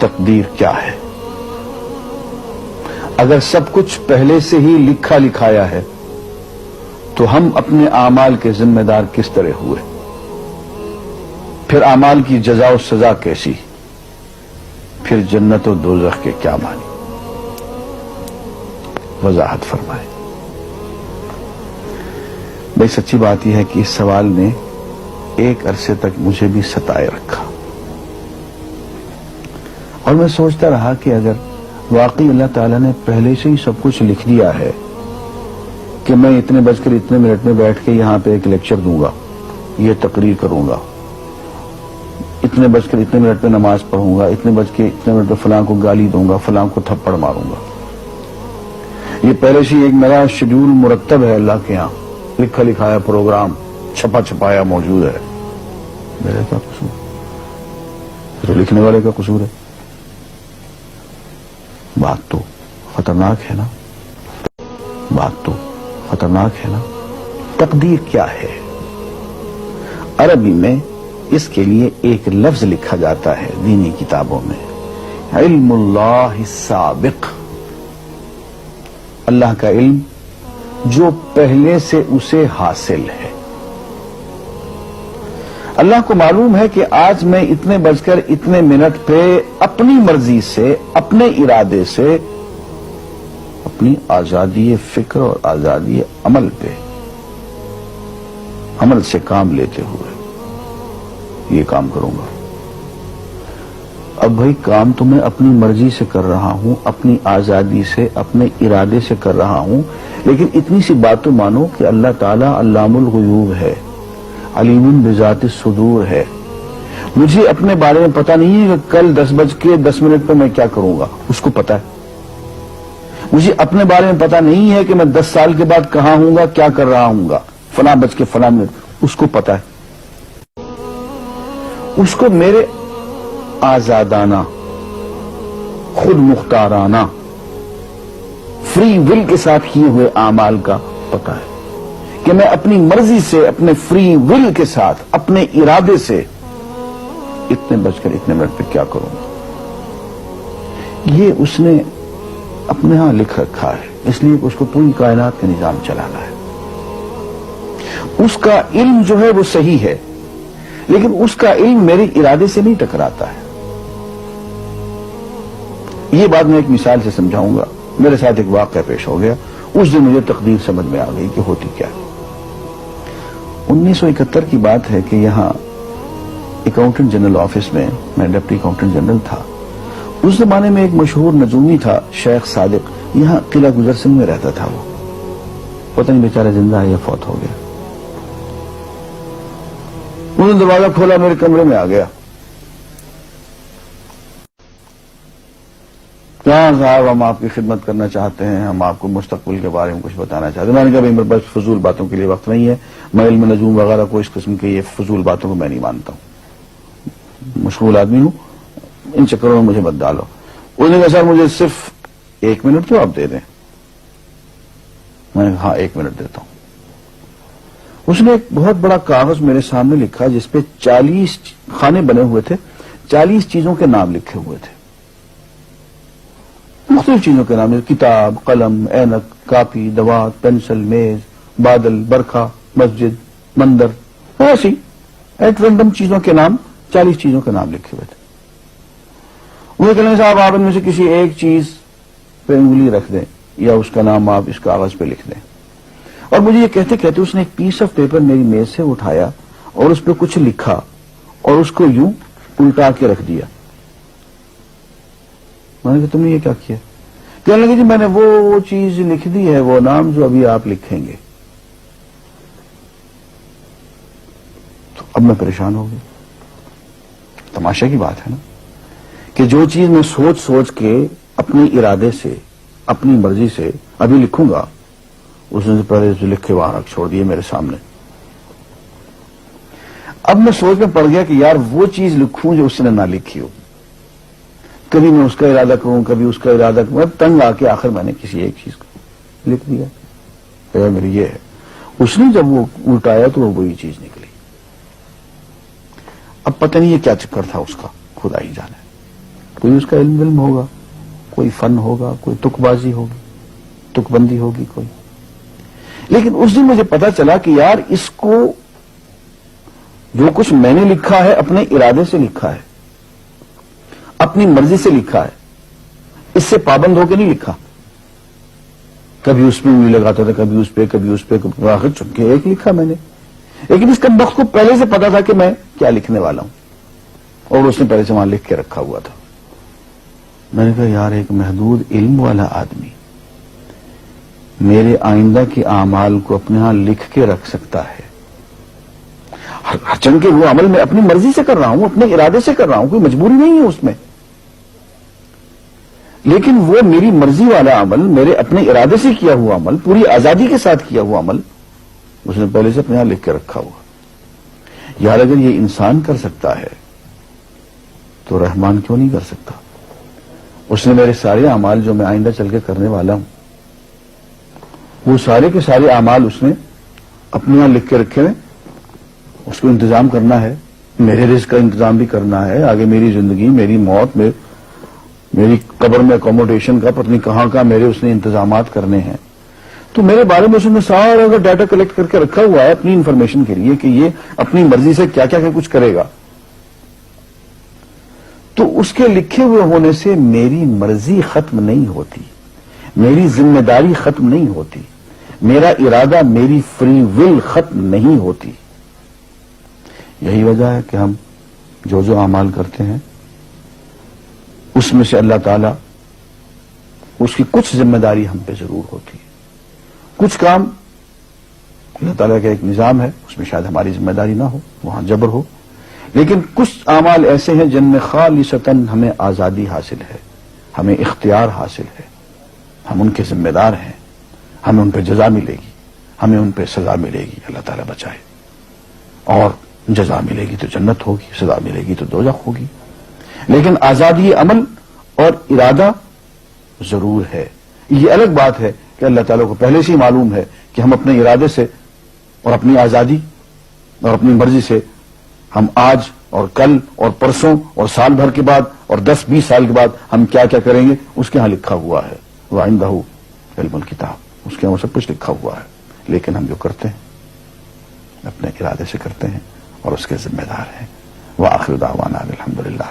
تقدیر کیا ہے؟ اگر سب کچھ پہلے سے ہی لکھا لکھایا ہے تو ہم اپنے اعمال کے ذمہ دار کس طرح ہوئے؟ پھر اعمال کی جزا و سزا کیسی؟ پھر جنت و دوزخ کے کیا معنی؟ وضاحت فرمائے۔ بھئی سچی بات یہ ہے کہ اس سوال نے ایک عرصے تک مجھے بھی ستائے رکھا، اور میں سوچتا رہا کہ اگر واقعی اللہ تعالیٰ نے پہلے سے ہی سب کچھ لکھ دیا ہے کہ میں اتنے بج کر اتنے منٹ میں بیٹھ کے یہاں پہ ایک لیکچر دوں گا، یہ تقریر کروں گا، اتنے بج کر اتنے منٹ میں نماز پڑھوں گا، اتنے بج کے اتنے منٹ میں فلاں کو گالی دوں گا، فلاں کو تھپڑ ماروں گا، یہ پہلے سے ایک میرا شیڈول مرتب ہے اللہ کے ہاں، لکھا لکھایا پروگرام چھپا چھپایا موجود ہے، میرا کیا قصور؟ تو لکھنے والے کا قصور ہے؟ بات تو خطرناک ہے نا، بات تو خطرناک ہے نا۔ تقدیر کیا ہے؟ عربی میں اس کے لیے ایک لفظ لکھا جاتا ہے دینی کتابوں میں، علم اللہ السابق، اللہ کا علم جو پہلے سے اسے حاصل ہے۔ اللہ کو معلوم ہے کہ آج میں اتنے بج کر اتنے منٹ پہ اپنی مرضی سے، اپنے ارادے سے، اپنی آزادی فکر اور آزادی عمل پہ، عمل سے کام لیتے ہوئے یہ کام کروں گا۔ اب بھائی کام تو میں اپنی مرضی سے کر رہا ہوں، اپنی آزادی سے، اپنے ارادے سے کر رہا ہوں، لیکن اتنی سی بات تو مانو کہ اللہ تعالیٰ علام الغیوب ہے، علیم بذات الصدور ہے۔ مجھے اپنے بارے میں پتہ نہیں ہے کہ کل 10:10 پہ میں کیا کروں گا، اس کو پتا ہے۔ مجھے اپنے بارے میں پتہ نہیں ہے کہ میں 10 سال کے بعد کہاں ہوں گا، کیا کر رہا ہوں گا، فلاں بج کے فلاں منٹ، اس کو پتا ہے۔ اس کو میرے آزادانہ، خود مختارانہ، فری ول کے ساتھ کیے ہوئے اعمال کا پتا ہے کہ میں اپنی مرضی سے، اپنے فری ول کے ساتھ، اپنے ارادے سے اتنے بج کر اتنے منٹ پہ کیا کروں گا۔ یہ اس نے اپنے ہاں لکھ رکھا ہے، اس لیے کہ اس کو پوری کائنات کا نظام چلانا ہے۔ اس کا علم جو ہے وہ صحیح ہے، لیکن اس کا علم میرے ارادے سے نہیں ٹکراتا ہے۔ یہ بات میں ایک مثال سے سمجھاؤں گا۔ میرے ساتھ ایک واقعہ پیش ہو گیا، اس دن مجھے تقدیر سمجھ میں آ گئی کہ ہوتی کیا ہے۔ 1971 کی بات ہے کہ یہاں اکاؤنٹنٹ جنرل آفس میں ڈپٹی اکاؤنٹنٹ جنرل تھا۔ اس زمانے میں ایک مشہور نجومی تھا شیخ صادق، یہاں قلعہ گزر سنگھ میں رہتا تھا۔ وہ پتہ نہیں بیچارہ زندہ ہے یا فوت ہو گیا۔ انہوں نے دروازہ کھولا، میرے کمرے میں آ گیا۔ کیا صاحب، ہم آپ کی خدمت کرنا چاہتے ہیں، ہم آپ کو مستقبل کے بارے میں کچھ بتانا چاہتے ہیں۔ میں نے کہا میرے پاس فضول باتوں کے لیے وقت نہیں ہے، میں علم نجوم وغیرہ کو، اس قسم کے یہ فضول باتوں کو میں نہیں مانتا ہوں، مشغول آدمی ہوں، ان چکروں میں مجھے مت ڈالو۔ انہوں نے کہا سر مجھے صرف 1 منٹ تو آپ دے دیں۔ میں نے کہا ہاں 1 منٹ دیتا ہوں۔ اس نے ایک بہت بڑا کاغذ میرے سامنے لکھا جس پہ 40 خانے بنے ہوئے تھے، 40 چیزوں کے نام لکھے ہوئے تھے، مختلف چیزوں کے نام، کتاب، قلم، اینک، کاپی، دوات، پینسل، میز، بادل، برکھا، مسجد، مندر، ایسی ایٹ رینڈم چیزوں کے نام، 40 چیزوں کے نام لکھے ہوئے تھے۔ وہ کہنے صاحب آپ ان میں سے کسی ایک چیز پہ انگلی رکھ دیں یا اس کا نام آپ اس کاغذ پہ لکھ دیں۔ اور مجھے یہ کہتے کہتے اس نے ایک پیس آف پیپر میری میز سے اٹھایا اور اس پہ کچھ لکھا اور اس کو یوں الٹا کے رکھ دیا۔ میں نے کہا تم نے یہ کیا کیا؟ کہنے لگے جی میں نے وہ چیز لکھ دی ہے، وہ نام جو ابھی آپ لکھیں گے۔ تو اب میں پریشان ہو گیا۔ تماشا کی بات ہے نا کہ جو چیز میں سوچ سوچ کے اپنے ارادے سے، اپنی مرضی سے ابھی لکھوں گا، اس نے پہلے جو لکھے وہاں رکھ چھوڑ دیے میرے سامنے۔ اب میں سوچ میں پڑ گیا کہ یار وہ چیز لکھوں جو اس نے نہ لکھی ہو، کبھی میں اس کا ارادہ کروں، کبھی اس کا ارادہ کروں، میں تنگ آ کے آخر میں نے کسی ایک چیز کو لکھ دیا کہ میری یہ ہے۔ اس نے جب وہ الٹایا تو وہ وہی چیز نکلی۔ اب پتہ نہیں یہ کیا چکر تھا اس کا، خدا ہی جانے۔ کوئی اس کا علم ہوگا، کوئی فن ہوگا، کوئی تک بازی ہوگی، تک بندی ہوگی کوئی. لیکن اس دن مجھے پتا چلا کہ یار اس کو جو کچھ میں نے لکھا ہے اپنے ارادے سے لکھا ہے، اپنی مرضی سے لکھا ہے، اس سے پابند ہو کے نہیں لکھا. کبھی اس پہ انگلی لگاتا تھا، کبھی اس پہ آخر چن کے ایک لکھا میں نے. لیکن اس کمبخت کو پہلے سے پتا تھا کہ میں کیا لکھنے والا ہوں، اور اس نے پہلے سے وہاں لکھ کے رکھا ہوا تھا. میں نے کہا یار ایک محدود علم والا آدمی میرے آئندہ کے اعمال کو اپنے ہاں لکھ کے رکھ سکتا ہے. چن کے وہ عمل میں اپنی مرضی سے کر رہا ہوں، اپنے ارادے سے کر رہا ہوں، کوئی مجبوری نہیں ہے اس میں. لیکن وہ میری مرضی والا عمل، میرے اپنے ارادے سے کیا ہوا عمل، پوری آزادی کے ساتھ کیا ہوا عمل، اس نے پہلے سے اپنے یہاں لکھ کے رکھا ہوا. یار اگر یہ انسان کر سکتا ہے تو رحمان کیوں نہیں کر سکتا؟ اس نے میرے سارے اعمال جو میں آئندہ چل کے کرنے والا ہوں، وہ سارے کے سارے اعمال اس نے اپنے یہاں لکھ کے رکھے ہیں. اس کو انتظام کرنا ہے، میرے رزق کا انتظام بھی کرنا ہے، آگے میری زندگی، میری موت میں، میری قبر میں اکوموڈیشن کا پتہ نہیں کہاں کا میرے اس نے انتظامات کرنے ہیں. تو میرے بارے میں اس نے سارا کا ڈیٹا کلیکٹ کر کے رکھا ہوا ہے اپنی انفارمیشن کے لیے کہ یہ اپنی مرضی سے کیا کیا کچھ کرے گا. تو اس کے لکھے ہوئے ہونے سے میری مرضی ختم نہیں ہوتی، میری ذمہ داری ختم نہیں ہوتی، میرا ارادہ، میری فری ول ختم نہیں ہوتی. یہی وجہ ہے کہ ہم جو اعمال کرتے ہیں اس میں سے اللہ تعالیٰ اس کی کچھ ذمہ داری ہم پہ ضرور ہوتی ہے. کچھ کام اللہ تعالیٰ کا ایک نظام ہے، اس میں شاید ہماری ذمہ داری نہ ہو، وہاں جبر ہو. لیکن کچھ اعمال ایسے ہیں جن میں خالصتاً ہمیں آزادی حاصل ہے، ہمیں اختیار حاصل ہے، ہم ان کے ذمہ دار ہیں، ہمیں ان پہ جزا ملے گی، ہمیں ان پہ سزا ملے گی، اللہ تعالیٰ بچائے. اور جزا ملے گی تو جنت ہوگی، سزا ملے گی تو دوزخ ہوگی. لیکن آزادی عمل اور ارادہ ضرور ہے. یہ الگ بات ہے کہ اللہ تعالیٰ کو پہلے سے ہی معلوم ہے کہ ہم اپنے ارادے سے اور اپنی آزادی اور اپنی مرضی سے ہم آج اور کل اور پرسوں اور سال بھر کے بعد اور 10-20 سال کے بعد ہم کیا کیا کریں گے اس کے ہاں لکھا ہوا ہے. وَعِندَهُ عِلْمُ الْكِتَابِ، اس کے ہاں سب کچھ لکھا ہوا ہے. لیکن ہم جو کرتے ہیں اپنے ارادے سے کرتے ہیں اور اس کے ذمہ دار ہیں. وآخر دعوانا الحمدللہ.